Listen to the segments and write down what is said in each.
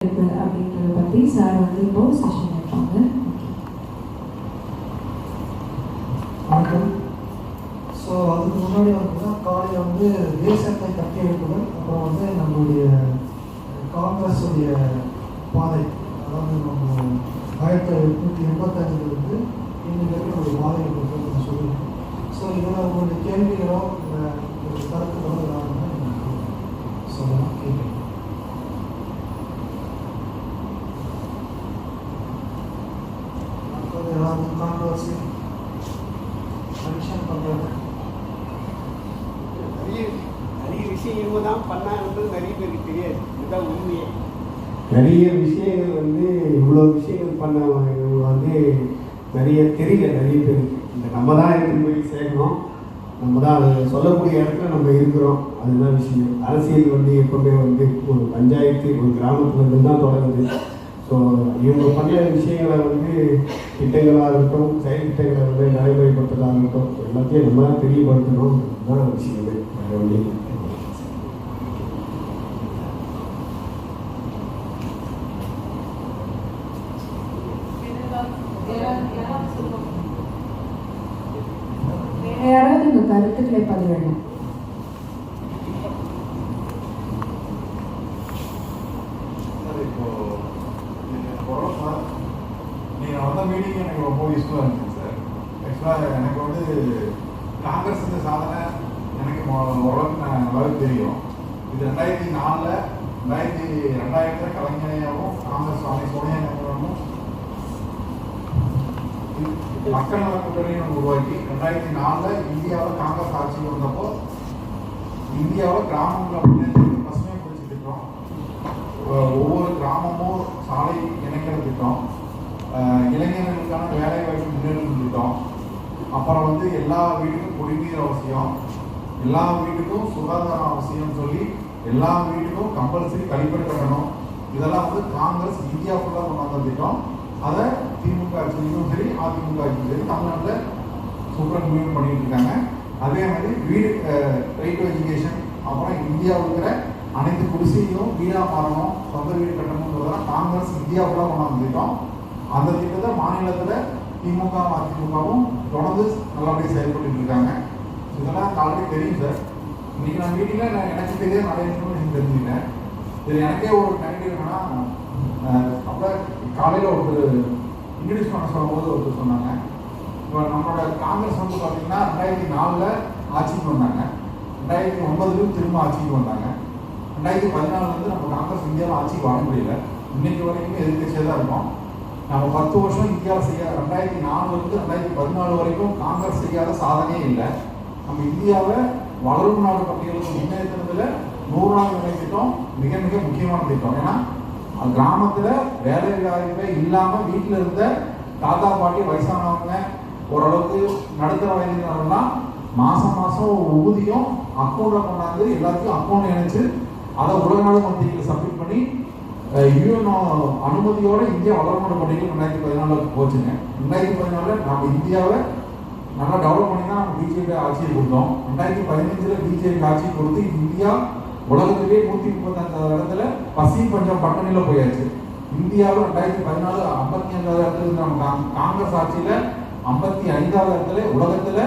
அப்படின்றத பற்றி சார் வந்து இப்போ செஷன் எடுப்பாங்க. வணக்கம். ஸோ அதுக்கு முன்னாடி பார்த்தீங்கன்னா காலையில் வந்து தேசத்தை கட்டி எழுப்புதல், அப்புறம் வந்து நம்மளுடைய காங்கிரஸுடைய பாதை, அதாவது நம்ம 1885 இன்னைக்கு வரைக்கும் ஒரு பாதையை கொடுத்து சொல்லியிருக்கோம். ஸோ இதில் உங்களுடைய கேள்விகளோ இல்லை ஒரு கருத்துக்களோ ஏதாவது சொல்லலாம், கேட்கலாம். ஏதாவது கான்ட்ரவர்சி ஃபங்க்ஷன் பண்ணுறது நிறைய விஷயங்கள் தான் பண்ணாங்கன்றது நிறைய பேருக்கு தெரியாது. இதுதான் உண்மையே. நிறைய விஷயங்கள் வந்து இவ்வளோ விஷயங்கள் பண்ணவங்க வந்து நிறைய தெரியல நிறைய பேருக்கு. இந்த நம்ம தான் எடுத்து போய் சேர்க்கணும், நம்ம தான் அதை சொல்லக்கூடிய இடத்துல நம்ம இருக்கிறோம். அதுதான் விஷயம். அரசியல் வந்து எப்பவுமே வந்து ஒரு பஞ்சாயத்து ஒரு கிராமத்துலேருந்து தான் தொடங்குது. ஸோ இவங்க பண்ண விஷயங்களை வந்து திட்டங்களாக இருக்கட்டும், செயல் திட்டங்களை வந்து நடைமுறைப்படுத்துறதாக இருக்கட்டும், எல்லாத்தையும் நம்ம தான் தெரியப்படுத்தணும். அதுதான் விஷயமே. வேறு யாராவது உங்க கருத்துக்களை பதிவிடணும். நீங்கள் வந்த மீட்டிங் எனக்கு ரொம்ப யூஸ்ஃபுல்லாக இருந்துச்சு சார். ஆக்சுவலாக எனக்கு வந்து காங்கிரஸ் சாதனை எனக்கு ஓரளவுக்கு நல்லாவே தெரியும். இது 2004 2000 கலைஞரையாகவும் காங்கிரஸ் சோனியா காந்தியும் மக்கள் நல கூட்டணியை உருவாக்கி 2004 இந்தியாவில் காங்கிரஸ் ஆட்சிக்கு வந்தப்போ இந்தியாவில் கிராமங்களை முன்னேற்றத்துக்கு பசுமை புரட்சி திட்டம், ஒவ்வொரு கிராமமும் சாலை இணைக்கிற திட்டம், இளைஞர்களுக்கான வேலை வாய்ப்பு முன்னேற்றம் திட்டம், அப்புறம் வந்து எல்லா வீட்டுக்கும் குடிநீர் அவசியம், எல்லா வீட்டுக்கும் சுகாதாரம் அவசியம் சொல்லி எல்லா வீட்டுக்கும் கம்பல்சரி கழிப்பறை கட்டணும். இதெல்லாம் வந்து காங்கிரஸ் இந்தியா ஃபுல்லாக கொண்டு வந்த திட்டம். அதை திமுக ஆட்சியும் சரி அதிமுக ஆட்சியும் சரி தமிழ்நாட்டில் சூப்பராக இம்ப்ளிமெண்ட் பண்ணிட்டு இருக்காங்க. அதே மாதிரி வீடு ரைட் டு எஜுகேஷன், அப்புறம் இந்தியாவில் இருக்கிற அனைத்து குடிசையும் வீடாக மாறணும், சொந்த வீடு கட்டணுன்றதெல்லாம் காங்கிரஸ் இந்தியா ஃபுல்லாக கொண்டு வந்த திட்டம். அந்த திட்டத்தை மாநிலத்தில் திமுக அதிமுகவும் தொடர்ந்து நல்லபடியாக செயல்பட்டு இருக்காங்க. இதெல்லாம் ஆல்ரெடி தெரியும் சார். இன்னைக்கு நான் மீட்டிங்கில் எனக்கு தெரியாத நிறைய இன்ஃபர்மேஷன் தெரிஞ்சுக்கிட்டேன். இது எனக்கே ஒரு நெகட்டிவ் என்னன்னா, அப்போ காலையில் ஒருத்தர் இங்கிலீஷ் பண்ண சொல்லும்போது ஒருத்தர் சொன்னாங்க, இப்போ நம்மளோட காங்கிரஸ் வந்து பார்த்தீங்கன்னா 2004 ஆட்சிக்கு வந்தாங்க, 2009 திரும்ப ஆட்சிக்கு வந்தாங்க, 2014 நம்ம காங்கிரஸ் இந்தியாவில் ஆட்சிக்கு வர முடியல. இன்னைக்கு வரைக்கும் எதிர்கட்சியாக தான் இருக்கோம். நம்ம 10 வருஷம் இந்தியாவில் 2004 2014 வரைக்கும் காங்கிரஸ் செய்யாத சாதனையே இல்லை. நம்ம இந்தியாவை வளரும் நாடு பட்டியலுக்கு முன்னேற்றத்தில் 100 நாள் வேலை திட்டம் மிக மிக முக்கியமான திட்டம். ஏன்னா கிராமத்தில் வேலை வாய்ப்பே இல்லாமல் வீட்டில் இருந்த தாத்தா பாட்டி வயசானவங்க ஓரளவுக்கு நடுத்தர வயதினரெல்லாம் மாதம் ஊதியம் அக்கௌண்ட்டில் கொண்டாந்து எல்லாத்தையும் அக்கௌண்ட் இணைச்சு அதை உலகநாடு மத்தியில் சப்மிட் பண்ணி யூஎன் அனுமதியோட இந்தியா வளர்நாடு பட்டியல் 2014 போச்சுங்க. 2014 நம்ம இந்தியாவை நல்லா டெவலப் பண்ணி தான் நம்ம பிஜேபி ஆட்சியை கொடுத்தோம். 2015 பிஜேபி ஆட்சியை கொடுத்து இந்தியா உலகத்திலேயே 135 இடத்துல பசி பஞ்சம் பட்டணியில் போயாச்சு. இந்தியாவில் 2014 55வது இடத்துல இருந்து நம்ம காங்கிரஸ் ஆட்சியில் 55வது இடத்துல, உலகத்தில்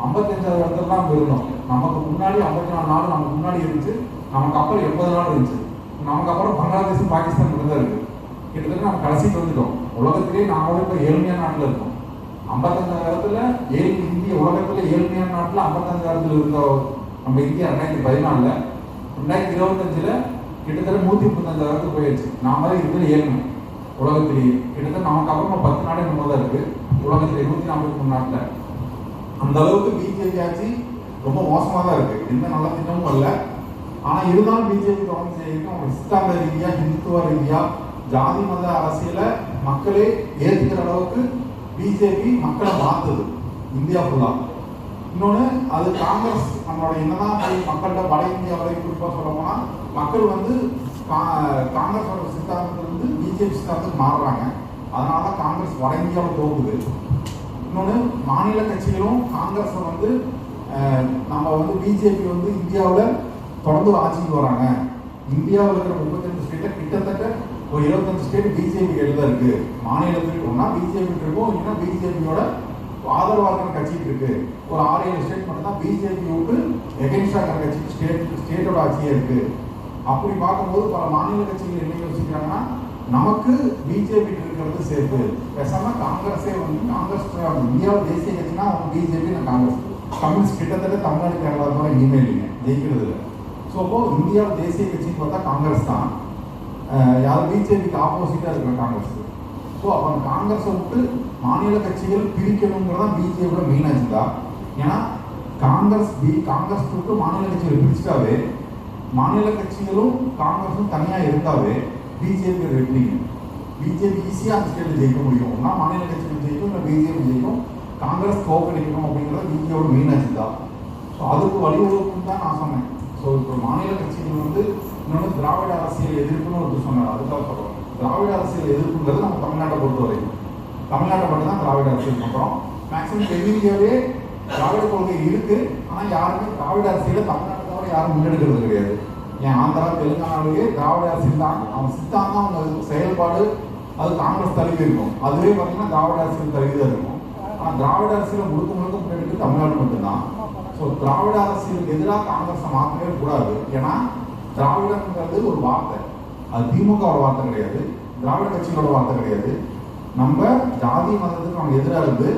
55வது இடத்துல தான் போயிருந்தோம். நமக்கு முன்னாடி 54 நாடு நமக்கு முன்னாடி இருந்துச்சு, நமக்கு அப்புறம் 80 நாடு இருந்துச்சு, நமக்கு அப்புறம் பங்களாதேஷ் பாகிஸ்தான் மட்டும்தான் இருக்கு. கிட்டத்தட்ட நம்ம கடைசிக்கு வந்துட்டோம். உலகத்திலேயே நாம இப்போ ஏழ்மையான நாட்டில் இருக்கோம். 55 இடத்துல இந்திய உலகத்தில் ஏழ்மையான நாட்டில் 55 இடத்துல இருந்த நம்ம இந்தியா 2014 2025 கிட்டத்தட்ட 135 இடத்துக்கு போயிடுச்சு. நாம தான் இருக்கிற ஏழ்மை உலகத்திலேயே. கிட்டத்தட்ட நமக்கு அப்புறமா 10 நாடு நம்ம தான் இருக்கு உலகத்தில் 143 நாட்டில். அந்த அளவுக்கு பிஜேபி ஆட்சி ரொம்ப மோசமாக தான் இருக்கு. எந்த நல்ல திட்டமும் இல்லை. ஆனால் இருந்தாலும் பிஜேபி தொடர்ந்து செய்யணும். சித்தாந்த ரீதியாக இந்துத்துவ ரீதியாக ஜாதி மத அரசியலை மக்களே ஏற்றுக்கிற அளவுக்கு பிஜேபி மக்களை மாற்றுது இந்தியா ஃபுல்லாக. இன்னொன்று, அது காங்கிரஸ் நம்மளோட என்னதான் போய் மக்கள்கிட்ட வட இந்தியா வரை குறிப்பாக சொல்ல போனால் மக்கள் வந்து காங்கிரஸோட சித்தாந்தத்திலிருந்து பிஜேபி சித்தாந்தத்துக்கு மாறுறாங்க. அதனால தான் காங்கிரஸ் வட இந்தியாவில் தோக்குது. இன்னொன்று, மாநில கட்சிகளும் காங்கிரஸை வந்து நம்ம வந்து பிஜேபி வந்து இந்தியாவில் தொடர்ந்து ஆட்சிக்கு வராங்க. இந்தியாவில் இருக்கிற 32 ஸ்டேட்டை கிட்டத்தட்ட ஒரு 25 ஸ்டேட் பிஜேபி தான் இருக்கு. மாநிலத்துக்கு ஒன்றா பிஜேபி இருக்கும், இல்லைன்னா பிஜேபியோட ஆதரவாக இருக்கிற கட்சிக்கு இருக்கு. ஒரு 6-7 ஸ்டேட் மட்டும் தான் பிஜேபி விட்டு எகென்ஸ்டாக இருக்கிற கட்சிக்கு ஸ்டேட்டோட ஆட்சியே இருக்கு. அப்படி பார்க்கும்போது பல மாநில கட்சிகள் என்ன யோசிக்கிறாங்கன்னா, நமக்கு பிஜேபி இருக்கிறது சேர்த்து பேசாம காங்கிரஸே வந்து காங்கிரஸ் இந்தியாவில் தேசிய கட்சினா அவங்க பிஜேபி காங்கிரஸ் கம்யூனிஸ்ட் கிட்டத்தட்ட தமிழ்நாடு கேரளா தான் எங்கேயுமே இல்லைங்க, ஜெயிக்கிறது இல்லை. ஸோ அப்போ இந்தியாவில் தேசிய கட்சின்னு பார்த்தா காங்கிரஸ் தான். யாரும் பிஜேபிக்கு ஆப்போசிட்டாக இருக்கிற காங்கிரஸ். ஸோ அப்போ அந்த காங்கிரஸை விட்டு மாநில கட்சிகள் பிரிக்கணுங்கிறதான் பிஜேபியோட மெயின் அஜெண்டா. ஏன்னா காங்கிரஸ் விட்டு மாநில கட்சிகளை பிரிச்சுட்டாவே, மாநில கட்சிகளும் காங்கிரஸும் தனியாக இருந்தாவே பிஜேபி வெற்றிங்க. பிஜேபி ஈஸியாக அந்த ஸ்டேட்டில் ஜெயிக்க முடியும். ஒன்றா மாநில கட்சிகள் ஜெயிக்கும், இல்லை பிஜேபி ஜெயிக்கும். காங்கிரஸ் தோற்கடிக்கணும் அப்படிங்கிறது பிஜேபியோட மெயின் அஜெண்டா. ஸோ அதுக்கு வழிவகுக்கும் தான் நான் சொன்னேன். ஸோ இப்போ மாநில கட்சிகள் வந்து இன்னொன்று திராவிட அரசியல் எதிர்ப்புன்னு ஒருத்தர் சொன்னார், அதுக்காக சொல்கிறோம். திராவிட அரசியல் எதிர்ப்புங்கிறது நம்ம தமிழ்நாட்டை பொறுத்த வரைக்கும் தமிழ்நாட்டை மட்டும் தான் திராவிட அரசியல் பண்ணுறோம். மேக்ஸிமம் தென்னிந்தியாவே திராவிட கொள்கை இருக்கு, ஆனால் யாருமே திராவிட அரசியலை தமிழ்நாட்டை தவிர யாரும் முன்னெடுக்கிறது கிடையாது. ஏன் ஆந்திரா தெலுங்கானாவிலேயே திராவிட அரசியல் தான் அவங்க சித்தாந்தம், அவங்க செயல்பாடு அது காங்கிரஸ் தழுவி இருக்கும். அதுவே பார்த்தீங்கன்னா திராவிட அரசியல் தழுவி தான் இருக்கும். ஆனால் திராவிட அரசியலை முழுக்க முன்னெடுத்து தமிழ்நாடு மட்டும்தான். ஸோ திராவிட அரசியலுக்கு எதிராக காங்கிரஸை மாற்றவே கூடாது. ஏன்னா திராவிடங்கிறது ஒரு வார்த்தை, அது திமுகவோட வார்த்தை கிடையாது, திராவிட கட்சிகளோட வார்த்தை கிடையாது. நம்ம ஜாதி மதத்துக்கு நம்ம எதிராக இருந்து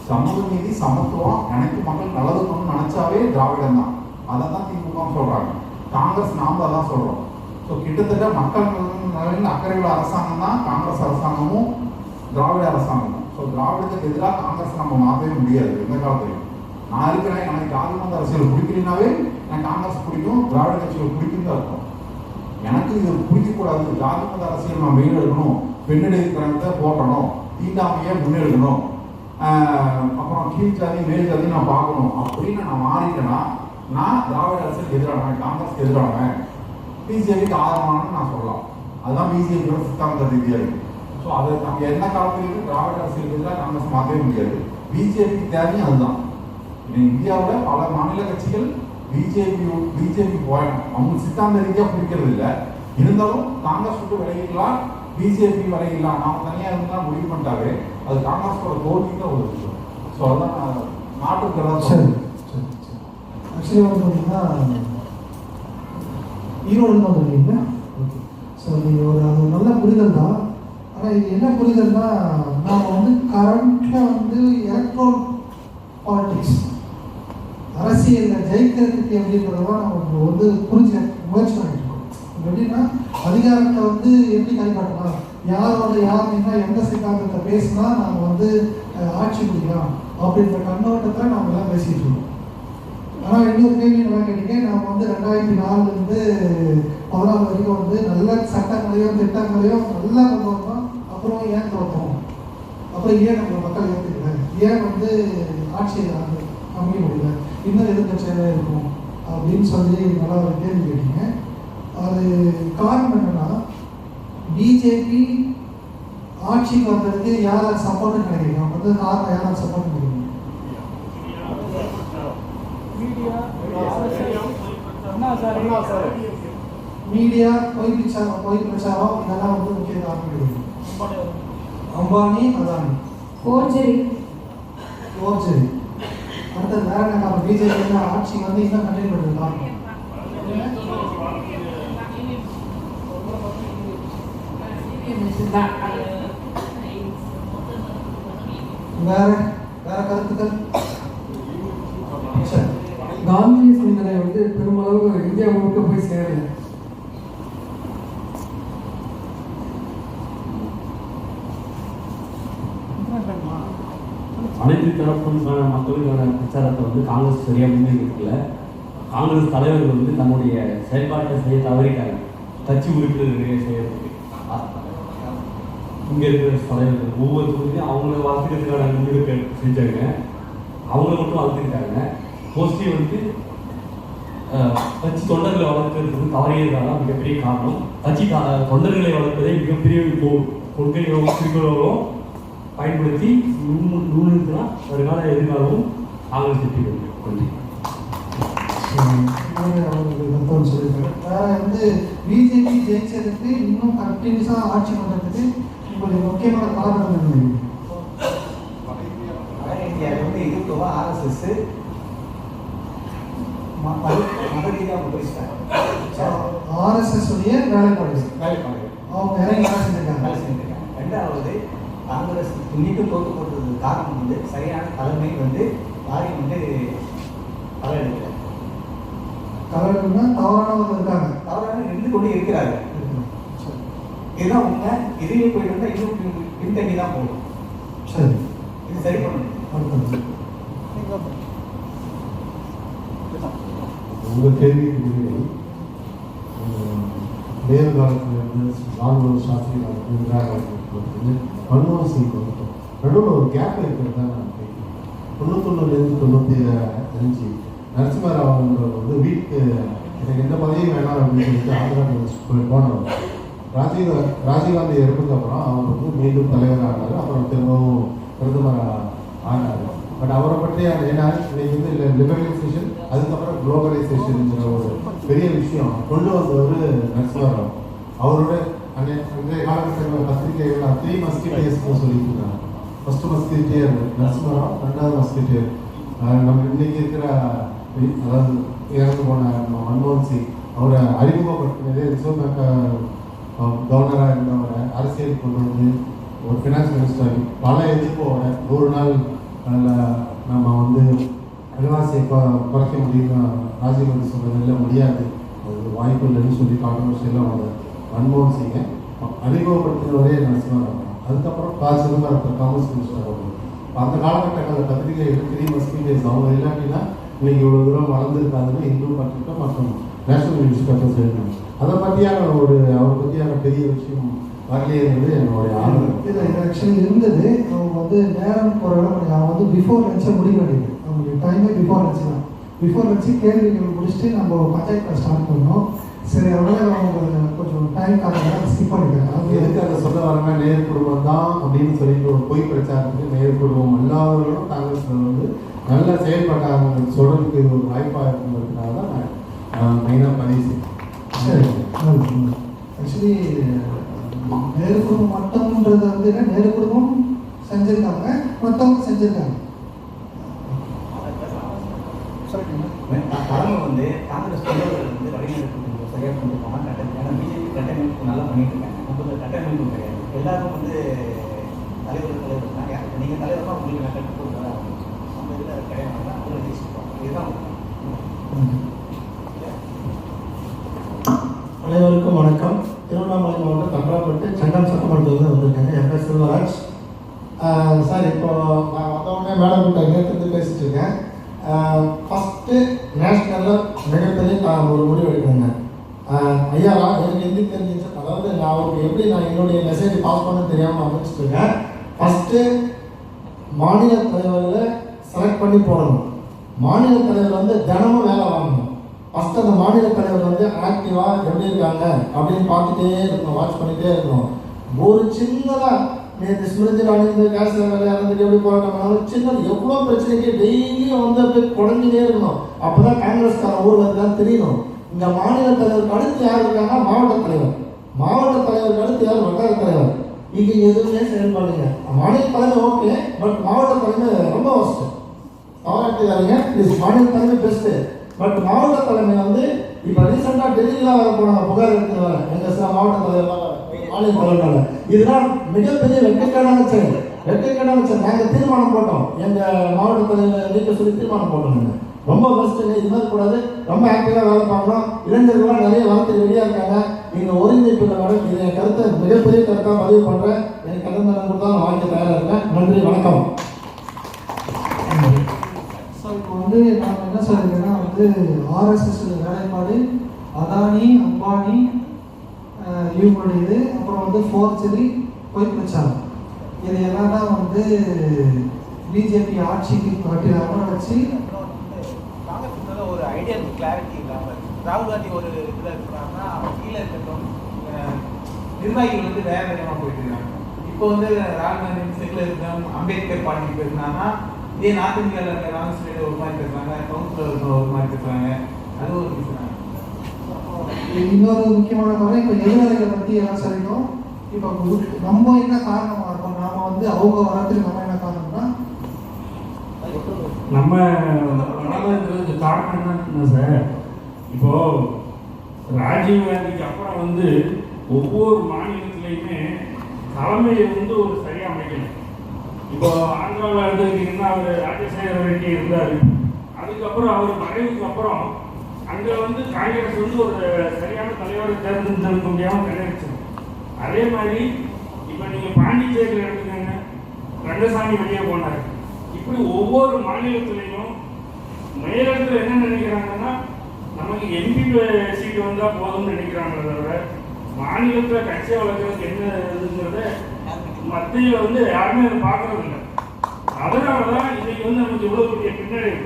சமூக நீதி சமத்துவம் அனைத்து மக்கள் நல்லதுக்கணும்னு நினைச்சாவே திராவிடம் தான். அதை தான் திமுக சொல்றாங்க. காங்கிரஸ் நாம அதான் சொல்றோம். ஸோ கிட்டத்தட்ட மக்கள் நலனில் அக்கறையுள்ள அரசாங்கம் தான் காங்கிரஸ் அரசாங்கமும் திராவிட அரசாங்கமும். ஸோ திராவிடத்துக்கு எதிராக காங்கிரஸ் நம்ம மாற்றவே முடியாது எந்த காலத்துலையும். நான் இருக்கிறேன், எனக்கு ஜாதி மத அரசியல் பிடிக்கலனாவே எனக்கு காங்கிரஸ் பிடிக்கும், திராவிட கட்சிகள் பிடிக்கும் தான் இருக்கும். எனக்கு இது பிடிக்கக்கூடாது, ஜாதி மத அரசியல் நான் மெயின் எடுக்கணும், பெண்ணெடுக்கிறத போட்டணும், தீண்டாமையை முன்னெடுக்கணும், அப்புறம் கீழ் ஜாதி மேல் ஜாதி நான் பார்க்கணும் அப்படின்னு நான் மாறிட்டேன்னா நான் திராவிட அரசியலுக்கு எதிரானவன், காங்கிரஸ்க்கு எதிரானவன், பிஜேபிக்கு ஆதரவானு நான் சொல்லலாம். அதுதான் பிஜேபியோட சித்தாந்த ரீதியாக இருக்கு. ஸோ அதை நம்ம எந்த காலத்திலையும் திராவிட அரசியலுக்கு எதிராக காங்கிரஸ் மாற்றவே முடியாது. பிஜேபிக்கு தேவையும் அதுதான். இந்தியாவில் பல மாநில கட்சிகள் பிஜேபி போயிடும், அவங்க சித்தாந்த ரீதியாக பிடிக்கிறது இல்லை. இருந்தாலும் காங்கிரஸ் விட்டு விலகிக்கலாம், பிஜேபி விலகிக்கலாம், நாம் தனியாக இருந்தால் முடிவு பண்ணிட்டாவே அது காங்கிரஸோட தோல்வி தான் ஒரு விஷயம். ஸோ அதான் நாட்டுக்கிறதா. சரி சரி சரி. ஆக்சுவலி வந்து பார்த்தீங்கன்னா ஈரோடு தான் சொல்றீங்க. ஓகே. ஸோ நீங்கள் அது நல்ல புரிதல் தான். ஆனால் இது என்ன புரிதல்னா, நாம் வந்து கரண்ட்டில் வந்து எலக்ட்ரோல் பாலிட்டிக்ஸ் அரசியலில் ஜெயிக்கிறதுக்கு எப்படின்றதான் நம்ம வந்து புரிஞ்ச முயற்சி பண்ணிட்டு இருக்கோம். எப்படின்னா அதிகாரத்தை வந்து எப்படி கைப்பற்றலாம், யாருன்னா எந்த சித்தாந்தத்தை பேசினா நம்ம வந்து ஆட்சி பிடிக்கலாம் அப்படின்ற கண்ணோட்டத்தில் நம்ம எல்லாம் பேசிட்டு இருக்கோம். ஆனால் இன்னொரு கேள்வி நல்லா கேட்டீங்க. நம்ம வந்து 2004 14 வரைக்கும் வந்து நல்ல சட்டங்களையும் திட்டங்களையும் நல்லா கொண்டு வந்தோம். அப்புறம் ஏன் தோற்றோம், அப்புறம் ஏன் நம்ம மக்கள் ஏற்றுக்கல, ஏன் வந்து ஆட்சியை அமைக்க முடியல, இன்னும் எதிர்கட்சியாக இருக்கும் அப்படின்னு சொல்லி நல்லா ஒரு கேள்வி கேட்டீங்க. அது காரணம் என்னன்னா, பிஜேபி ஆட்சிக்கு வந்ததுக்கு யாராவது சப்போர்ட் கிடைக்கிறீங்க, வந்து காரணம் யாராவது சப்போர்ட் கிடைக்கிறீங்க? மீடியா, பொய் பிரச்சாரம் இதெல்லாம் வந்து முக்கிய காரணம் கிடைக்கும். அம்பானி, அதானி, ஃபோர்ஜரி. அடுத்தது வேற என்ன காரணம்? பிஜேபி ஆட்சி வந்து இன்னும் கண்டினியூ பண்ணுறது காரணம் வேற கருத்துக்கள்? காந்திய சிந்தனை வந்து பெருமளவு இந்தியா முழுக்க போய் சேரல. அனைத்து தரப்புக்கான மக்களுக்கான பிரச்சாரத்தை வந்து காங்கிரஸ் சரியாக முன்னெடுக்கல. காங்கிரஸ் தலைவர்கள் வந்து தன்னுடைய செயல்பாட்டை செய்ய தவறிட்டாங்க. கட்சி உறுப்பினர்களை செய்யறதுக்கு இங்கே இருக்கிற தலைவர்கள் ஒவ்வொரு தொகுதியும் அவங்கள வளர்த்துக்கிறதுக்கான முன்னெடுக்க செஞ்சாங்க. அவங்கள மட்டும் வளர்த்துக்கிட்டாங்க. மோஸ்ட்லி வந்து கட்சி தொண்டர்களை வளர்க்கறதுக்கு தவறியதால மிகப்பெரிய காரணம். கட்சி தொண்டர்களை வளர்ப்பதை மிகப்பெரிய கொள்கைகளோ குறிக்கோளோ பயன்படுத்தி முன்னிறுத்தினா வருங்கால எதிர்காலமும் காங்கிரஸ் வெற்றி பெறும். நன்றி. அவங்களுக்கு தத்துவம் சொல்லியிருக்காரு. வேற வந்து பிஜேபி ஜெயிச்சதுக்கு இன்னும் கண்டினியூஸாக ஆட்சி பண்ணுறதுக்கு உங்களுக்கு முக்கியமான காரணம் என்ன? வட இந்தியாவில் வந்து இதுக்கு ஆர்எஸ்எஸ் மதரீதியாக உபரிச்சிட்டாங்க. ஆர்எஸ்எஸ் உடைய வேலைப்பாடு வேலைப்பாடு அவங்க இறங்கி வேலை செஞ்சிருக்காங்க. வேலை செஞ்சுருக்காங்க. ரெண்டாவது காங்கிரஸ் இன்னைக்கு தோற்று போடுறது காரணம் வந்து சரியான தலைமை வந்து யாரையும் வந்து தலையெடுக்கல. தலைவர்கள்னா தவறானவங்க இருக்காங்க. தவறான இருந்து கொண்டு இருக்கிறார்கள். இதுதான் உண்மை. இதுவே போயிட்டு இருந்தால் இன்னும் பின்தங்கி தான் போகும். சரி, இது சரி பண்ணணும். உங்கள் கேள்விக்கு நேரு காலத்தில் இருந்து லால்பகதூர் சாஸ்திரி காலத்தில் இந்திரா காலத்துக்கு வந்து மன்மோகன் சிங் வந்துட்டோம். நடுவில் ஒரு கேப் இருக்கிறது தான் நான் கேட்குறேன். 99லேருந்து 95 நரசிம்மராவ் அவர்கள் வந்து வீட்டுக்கு எனக்கு எந்த பதவியும் வேணாம் அப்படின்னு சொல்லிட்டு ஆந்திரா பிரதேஷ் போனவர். ராஜீவ்காந்தி இறப்புக்கு அப்புறம் அவர் வந்து மீண்டும் தலைவர் ஆனார். அப்புறம் திரும்பவும் பிரதமர் ஆனார். பட் அவரை பற்றி ஏன்னா இன்னைக்கு வந்து லிபரலைசேஷன் அதுக்கப்புறம் குளோபலைசேஷனுங்கிற ஒரு பெரிய விஷயம் கொண்டு வந்தவர் நரசிம்மராவ். அவரோட அன்றைய காலகட்டங்களில் பத்திரிகைகள் 3 மஸ்கிட்டியர்ஸ்னு சொல்லிட்டு இருக்காங்க. ஃபர்ஸ்ட் மஸ்கிட்டியர் நரசிம்மராவ், 2வது மஸ்கிட்டியர் நம்ம இன்னைக்கு இருக்கிற அதாவது இறந்து போன மன்மோகன் சிங். அவரை அறிமுகப்படுத்தினதே ரிசர்வ் பேங்க் கவர்னராக இருந்தவரை அரசியல் கொண்டு வந்து ஒரு ஃபினான்ஸ் மினிஸ்டர் பல எதிர்ப்போட 100 நாள் நம்ம வந்து விலைவாசியை குறைக்க முடியும்னு ராஜீவ்காந்தி சொன்னதில் முடியாது, அது வாய்ப்பு இல்லைன்னு சொல்லி கான்ட்ரவர்ஷியெல்லாம் வந்த மன்மோகன் சிங்கை அறிமுகப்படுத்தினவரே நரசிம்மராவ். அதுக்கப்புறம் சிதம்பரத்தை காங்கிரஸ் மினிஸ்டர் ஆகும். அந்த காலகட்டங்களில் பத்திரிகைகள் 3 மஸ்கிட்டியர்ஸ் அவங்க இல்லாட்டினா இன்னைக்கு இவ்வளோ தூரம் வளர்ந்துருக்காதுன்னு இந்து பத்திரிக்கை மற்றும் நேஷனல் நியூஸ் பேப்பர்ஸ் எழுதினாங்க. அதை பற்றியான அவரை பற்றியான பெரிய விஷயம் வரலையேங்கிறது என்னுடைய ஆர்வம். இல்லை, இது ஆக்சுவலி இருந்தது. அவங்க வந்து நேரம் போகிற அவங்க வந்து பிஃபோர் லஞ்சை முடிக்க வேண்டியது. அவங்களுக்கு டைமே பிஃபோர் லஞ்சு தான். பிஃபோர் லஞ்சு கேள்விகள் முடிச்சுட்டு நம்ம பஞ்சாயத்தில் ஸ்டார்ட் பண்ணோம். சரி, அதனால் அவங்க கொஞ்சம் டைம் காரணம் ஸ்கிப் பண்ணிட்டாங்க. அது எதுக்கு அதை சொல்ல வரேன்னா நேரு குடும்பம் தான் அப்படின்னு சொல்லிட்டு ஒரு பொய் பிரச்சாரத்துக்கு நேரு குடும்பம் எல்லாவர்களும் காங்கிரஸில் வந்து நல்லா செயல்பட்டாங்க சொல்றதுக்கு இது ஒரு வாய்ப்பாக இருக்கிறதுனால தான் நான் மெயினாக பதிவு செய்யணும். சரி, ஆக்சுவலி நேரு குடும்பம் மட்டும்ன்றது வந்து என்ன, நேரு குடும்பம் செஞ்சுருக்காங்க, மற்றவங்க செஞ்சுருக்காங்க. தலைமை வந்து காங்கிரஸ் தலைவர்கள் வந்து வழிநடத்தி சரியாக கொண்டு போனால் ஏன்னா பிஜேபி கட்டமைப்பு நல்லா பண்ணிட்டு இருக்காங்க. நம்ம கட்டமைப்பு கிடையாது. எல்லாரும் வந்து தலைவர் தான். நீங்கள் தலைவர் தான் உங்களுக்கு நான் கற்றுக் கொடுக்குறேன். நம்ம இதில் கிடையாது தான் அவங்களை ஜெயிச்சுருக்கோம். இதுதான் அனைவருக்கும் வணக்கம். திருவண்ணாமலை மாவட்டம் கன்றாப்பட்டு செங்கம் சட்டமன்றத்தில் வந்திருக்காங்க. என் பேர் செல்வராஜ். சார், இப்போ நான் வந்தவொடனே மேடம் கிட்ட நேற்று பேசிட்டு இருக்கேன். ஃபஸ்ட்டு நேஷ்னலில் மிகப்பெரிய ஒரு முடிவு எடுக்கணுங்க. ஐயா, எனக்கு எது தெரிஞ்சிச்சு, அதாவது நான் அவருக்கு எப்படி நான் என்னுடைய மெசேஜ் பாஸ் பண்ண தெரியாமல் அமைச்சிட்டு இருக்கேன். ஃபஸ்ட்டு மாநில தலைவர்களை செலக்ட் பண்ணி போடணும். மாநில தலைவர் வந்து தினமும் வேலை வாங்கணும். ஃபஸ்ட்டு அந்த மாநில தலைவர் வந்து ஆக்டிவாக எப்படி இருக்காங்க அப்படின்னு பார்த்துட்டே இருக்கணும், வாட்ச் பண்ணிகிட்டே இருக்கணும். ஒரு சின்னதாக நேற்று ஸ்மிருதி ராணி இந்த கேன்சர் வேலை இறந்துட்டு எப்படி போராட்டம் சின்ன எவ்வளோ பிரச்சனைக்கு டெய்லியும் வந்து அப்படியே குறைஞ்சிட்டே இருக்கணும். அப்போ தான் காங்கிரஸ்கார ஊரில் இருக்கான்னு தெரியணும். இங்கே மாநில தலைவருக்கு அடுத்து யார் இருக்காங்கன்னா மாவட்ட தலைவர். மாவட்ட தலைவருக்கு அடுத்து யார் வட்டார தலைவர். இங்கே எதுவுமே செயல்பாடுங்க. மாநில தலைமை ஓகே, பட் மாவட்ட தலைமை ரொம்ப ஒஸ்ட்டு. தவறாட்டுக்காரங்க, ப்ளீஸ் மாநில தலைமை பெஸ்ட்டு. பட் மாவட்ட தலைமை வந்து இப்போ ரீசெண்டாக டெல்லியில் வர போனாங்க புகார் எடுத்து வர எங்கள் சில மாவட்ட தலைவர் மாநில தலைவர்கள். இதெல்லாம் மிகப்பெரிய வெட்கக்கேடான செயல். வெட்கக்கேடான செயல். நாங்கள் தீர்மானம் போட்டோம், எங்கள் மாவட்ட தலைவர் நீக்க சொல்லி தீர்மானம் போட்டோம். நாங்கள் ரொம்ப பெஸ்ட்டுங்க. இது மாதிரி கூடாது, ரொம்ப ஆக்டிவாக வேலை பார்க்கணும். இளைஞர்கள்லாம் நிறைய வளர்த்து ரெடியாக இருக்காங்க. நீங்கள் ஒருங்கிணைப்பு மேடம், இது என் கருத்தை மிகப்பெரிய கருத்தாக பதிவு பண்ணுறேன். எனக்கு கடந்த கொடுத்தா நான் வாங்கி தயாராக இருக்கேன். நன்றி, வணக்கம். ஸோ இப்போ வந்து நான் என்ன சொல்லியிருக்கேன்னா வந்து ஆர்எஸ்எஸ் வேலைப்பாடு அதானி, அம்பானி இவங்களுடையது, அப்புறம் வந்து ஃபோர்ஜரி, பொய் பிரச்சாரம், இது எல்லாம் தான் வந்து பிஜேபி ஆட்சிக்கு கட்டிடாமல் வச்சு காங்கிரஸ் ஒரு ஐடியல் கிளாரிட்டி இல்லாமல் ராகுல் காந்தி ஒரு இதில் இருக்கிறாங்கன்னா கீழே இருக்கட்டும் நிர்வாகிகள் வந்து வேற வேகமாக போயிட்டு இருக்காங்க. இப்போ வந்து ராகுல் காந்தி செட்டில் இருக்கணும், அம்பேத்கர் பார்ட்டிக்கு பேசுனாங்கன்னா இதே நார்த் இந்தியாவில் இருக்கிற காங்கிரஸ் ஒரு மாதிரி பேசுகிறாங்க, கவுன்சிலர் ஒரு மாதிரி பேசுகிறாங்க. அது ஒரு விஷயம். இன்னொரு முக்கியமான காரணம் இப்போ எதிராளிகளை பற்றி எல்லாம் சொல்லணும். இப்போ நம்ம என்ன காரணமாக இருக்கோம், நாம வந்து அவங்க வரத்துக்கு நம்ம என்ன காரணம்னா நம்ம வளர்ந்ததுக்கு காரணம் என்னன்னா சார், இப்போ ராஜீவ் காந்திக்கு அப்புறம் வந்து ஒவ்வொரு மாநிலத்திலையுமே தலைமையை வந்து ஒரு சரியா அமைக்கல. இப்போ ஆந்திராவில் இருந்துக்கிட்டீங்கன்னா அவர் ராஜசேகர ரெட்டி இருந்தார். அதுக்கப்புறம் அவர் மறைவுக்கு அப்புறம் அங்கே வந்து காங்கிரஸ் வந்து ஒரு சரியான தலைவரை தேர்ந்தெடுக்க முடியாமல் கிடையாது. அதே மாதிரி இப்போ நீங்கள் பாண்டிச்சேரியில் எடுத்துக்கோங்க, ரங்கசாமி வெளியே போனார். இப்படி ஒவ்வொரு மாநிலத்திலையும் மேலிடத்தில் என்ன நினைக்கிறாங்கன்னா, நமக்கு எம்பி சீட்டு வந்தால் போதும்னு நினைக்கிறாங்களே தவிர மாநிலத்தில் கட்சியை வளர்க்குறதுக்கு என்ன இதுங்கிறத மத்தியில் வந்து யாருமே அதை பார்க்கறது இல்லை. அதனால தான் இன்னைக்கு வந்து நமக்கு இவ்வளோ பெரிய பின்னடைவு.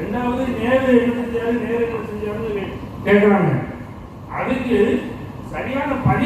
ரெண்டாவது, நேரு என்ன செஞ்சாரு, நேரு என்ன செஞ்சாருன்னு கேட்குறாங்க. அதுக்கு சரியான பதில்